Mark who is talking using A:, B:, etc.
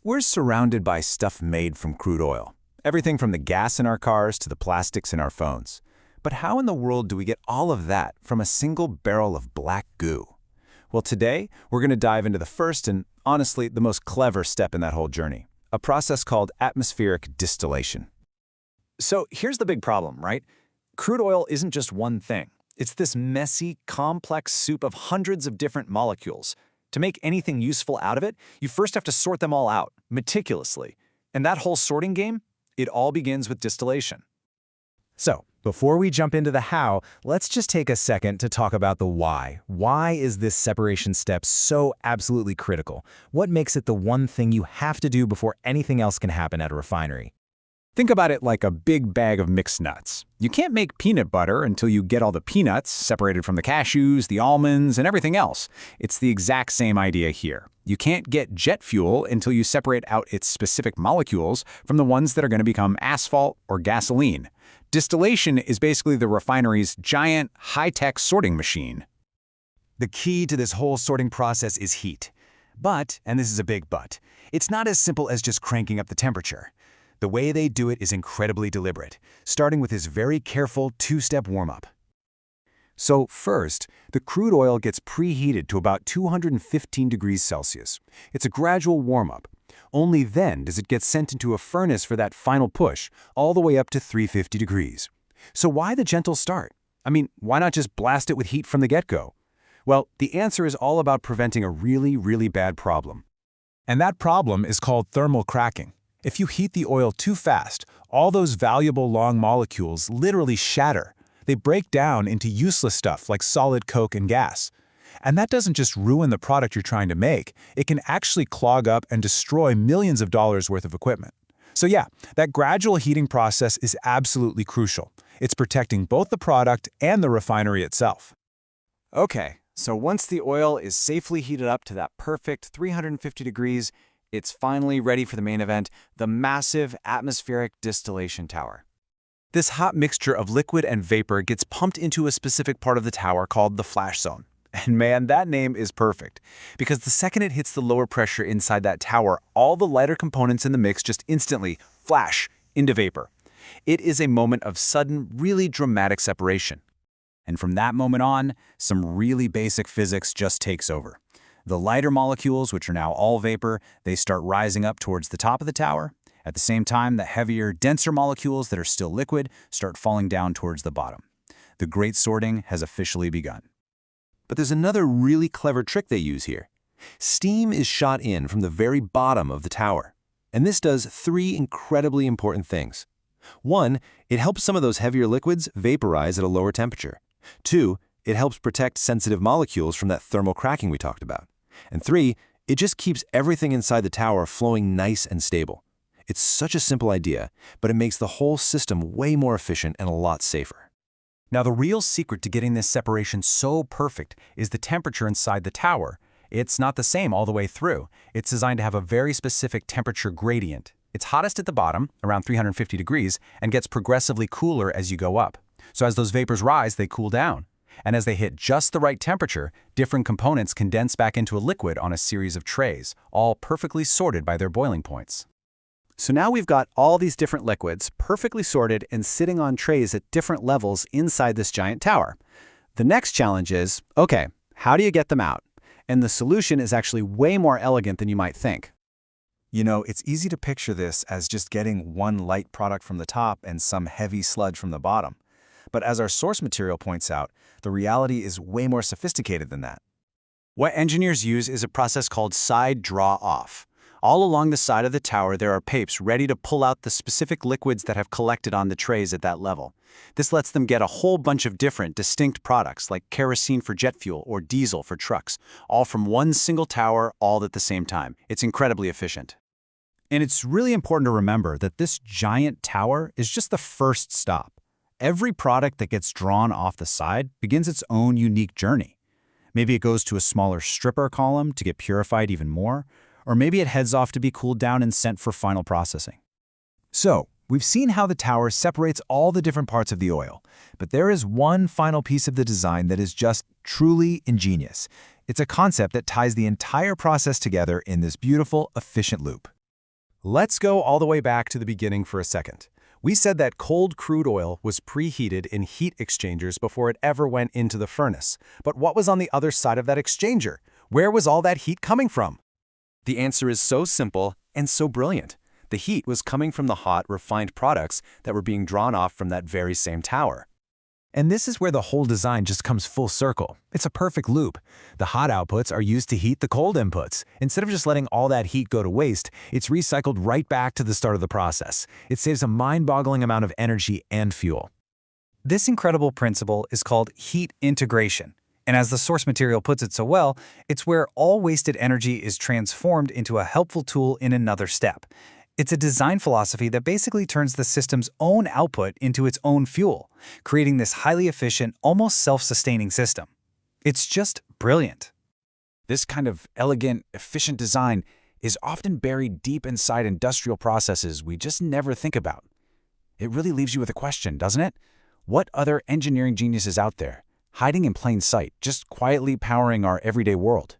A: We're surrounded by stuff made from crude oil. Everything from the gas in our cars to the plastics in our phones. But how in the world do we get all of that from a single barrel of black goo? Well, today, we're going to dive into the first and, honestly, the most clever step in that whole journey, a process called atmospheric distillation.
B: So here's the big problem, right? Crude oil isn't just one thing. It's this messy, complex soup of hundreds of different molecules. To make anything useful out of it, you first have to sort them all out, meticulously. And that whole sorting game, it all begins with distillation.
C: So, before we jump into the how, let's just take a second to talk about the why. Why is this separation step so absolutely critical? What makes it the one thing you have to do before anything else can happen at a refinery?
A: Think about it like a big bag of mixed nuts. You can't make peanut butter until you get all the peanuts separated from the cashews, the almonds, and everything else. It's the exact same idea here. You can't get jet fuel until you separate out its specific molecules from the ones that are going to become asphalt or gasoline. Distillation is basically the refinery's giant, high-tech sorting machine.
C: The key to this whole sorting process is heat. But, and this is a big but, it's not as simple as just cranking up the temperature. The way they do it is incredibly deliberate, starting with this very careful two-step warm-up.
A: So first, the crude oil gets preheated to about 215 degrees Celsius. It's a gradual warm-up. Only then does it get sent into a furnace for that final push, all the way up to 350 degrees. So why the gentle start? I mean, why not just blast it with heat from the get-go? Well, the answer is all about preventing a really, really bad problem.
C: And that problem is called thermal cracking. If you heat the oil too fast, all those valuable long molecules literally shatter. They break down into useless stuff like solid coke and gas. And that doesn't just ruin the product you're trying to make, it can actually clog up and destroy millions of dollars worth of equipment. So yeah, that gradual heating process is absolutely crucial. It's protecting both the product and the refinery itself.
B: Okay, so once the oil is safely heated up to that perfect 350 degrees, it's finally ready for the main event, the massive atmospheric distillation tower.
A: This hot mixture of liquid and vapor gets pumped into a specific part of the tower called the flash zone. And man, that name is perfect, because the second it hits the lower pressure inside that tower, all the lighter components in the mix just instantly flash into vapor. It is a moment of sudden, really dramatic separation. And from that moment on, some really basic physics just takes over. The lighter molecules, which are now all vapor, they start rising up towards the top of the tower. At the same time, the heavier, denser molecules that are still liquid start falling down towards the bottom. The great sorting has officially begun. But there's another really clever trick they use here. Steam is shot in from the very bottom of the tower. And this does three incredibly important things. One, it helps some of those heavier liquids vaporize at a lower temperature. Two, it helps protect sensitive molecules from that thermal cracking we talked about. And three, it just keeps everything inside the tower flowing nice and stable. It's such a simple idea, but it makes the whole system way more efficient and a lot safer.
C: Now, the real secret to getting this separation so perfect is the temperature inside the tower. It's not the same all the way through. It's designed to have a very specific temperature gradient. It's hottest at the bottom, around 350 degrees, and gets progressively cooler as you go up. So as those vapors rise, they cool down. And as they hit just the right temperature, different components condense back into a liquid on a series of trays, all perfectly sorted by their boiling points.
A: So now we've got all these different liquids perfectly sorted and sitting on trays at different levels inside this giant tower. The next challenge is, okay, how do you get them out? And the solution is actually way more elegant than you might think. It's easy to picture this as just getting one light product from the top and some heavy sludge from the bottom. But as our source material points out, the reality is way more sophisticated than that. What engineers use is a process called side draw-off. All along the side of the tower, there are pipes ready to pull out the specific liquids that have collected on the trays at that level. This lets them get a whole bunch of different, distinct products like kerosene for jet fuel or diesel for trucks, all from one single tower, all at the same time. It's incredibly efficient. And it's really important to remember that this giant tower is just the first stop. Every product that gets drawn off the side begins its own unique journey. Maybe it goes to a smaller stripper column to get purified even more, or maybe it heads off to be cooled down and sent for final processing. So, we've seen how the tower separates all the different parts of the oil, but there is one final piece of the design that is just truly ingenious.
B: It's a concept that ties the entire process together in this beautiful, efficient loop.
C: Let's go all the way back to the beginning for a second. We said that cold crude oil was preheated in heat exchangers before it ever went into the furnace. But what was on the other side of that exchanger? Where was all that heat coming from?
A: The answer is so simple and so brilliant. The heat was coming from the hot, refined products that were being drawn off from that very same tower.
B: And this is where the whole design just comes full circle. It's a perfect loop. The hot outputs are used to heat the cold inputs. Instead of just letting all that heat go to waste, it's recycled right back to the start of the process. It saves a mind-boggling amount of energy and fuel. This incredible principle is called heat integration. And as the source material puts it so well, it's where all wasted energy is transformed into a helpful tool in another step. It's a design philosophy that basically turns the system's own output into its own fuel, creating this highly efficient, almost self-sustaining system. It's just brilliant.
C: This kind of elegant, efficient design is often buried deep inside industrial processes we just never think about. It really leaves you with a question, doesn't it? What other engineering genius is out there, hiding in plain sight, just quietly powering our everyday world?